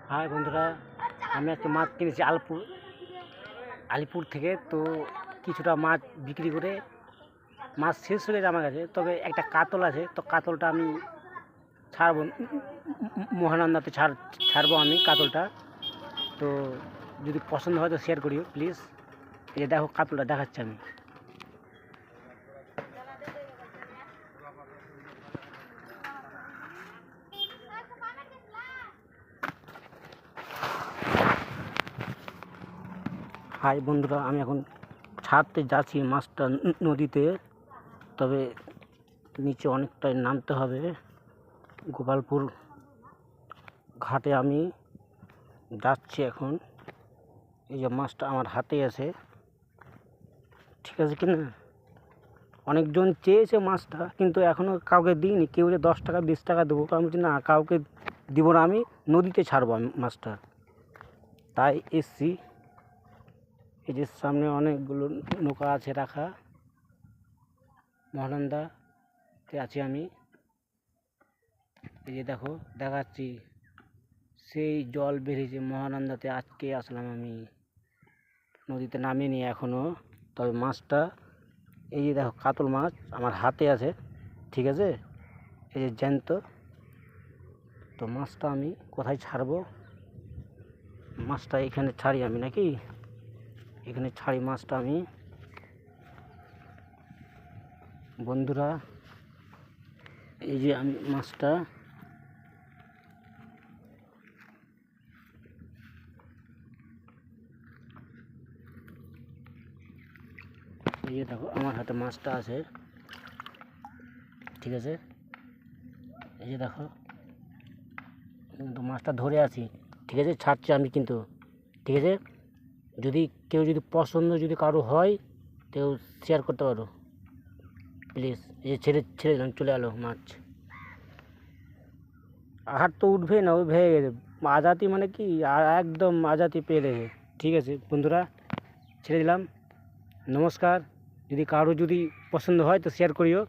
High বন্ধুরা, আমি আজকে মাছ কিনেছি আলিপুর থেকে। তো কিছুটা মাছ বিক্রি করে মাছ শেষ হয়ে গেছে আমার কাছে, তবে একটা কাতল আছে। তো কাতলটা আমি ছাড়বো, মহানন্দাতে ছাড়বো আমি কাতলটা। তো যদি পছন্দ হয় তো শেয়ার করিও প্লিজ। এই যে দেখো, কাতলটা দেখাচ্ছি আমি। হাই বন্ধুরা, আমি এখন ছাড়তে যাচ্ছি মাছটা নদীতে। তবে নিচে অনেকটাই নামতে হবে। গোপালপুর ঘাটে আমি যাচ্ছি এখন। এই যে মাছটা আমার হাতে আছে, ঠিক আছে কি না? অনেকজন চেয়েছে মাছটা, কিন্তু এখনও কাউকে দিইনি। কেউ যে 10 টাকা 20 টাকা দেবো, আমি বলছি না, কাউকে দিব না, আমি নদীতে ছাড়বো আমি মাছটা। তাই এসছি। এই যে সামনে অনেকগুলো নৌকা আছে রাখা, মহানন্দাতে আছি আমি। এই যে দেখো, দেখাচ্ছি, সেই জল বেরিয়েছে মহানন্দাতে। আজকে আসলাম আমি, নদীতে নামিনি এখনও। তবে মাছটা, এই যে দেখো, কাতল মাছ আমার হাতে আছে, ঠিক আছে? এই যে জ্যান্ত। তো মাছটা আমি কোথায় ছাড়বো? মাছটা এখানে ছাড়ি আমি, নাকি এখানে ছাড়ি মাছটা আমি। বন্ধুরা, এই যে আমি মাছটা, এই যে দেখো আমার হাতে মাছটা আছে, ঠিক আছে? এই যে দেখো, কিন্তু মাছটা ধরে আছি, ঠিক আছে? ছাড়ছি আমি কিন্তু, ঠিক আছে? যদি পছন্দ যদি কারো হয়, কেউ শেয়ার করতে পারো প্লিজ। এই যে ছেড়ে দিলাম, চলে এলো মাছ। আহার তো উঠবে না, ওই ভেঙে গেছে। আজাতি মানে কি, একদম আজাতি পেয়ে গেছে। ঠিক আছে বন্ধুরা, ছেড়ে দিলাম। নমস্কার। যদি কারো পছন্দ হয় তো শেয়ার করিও।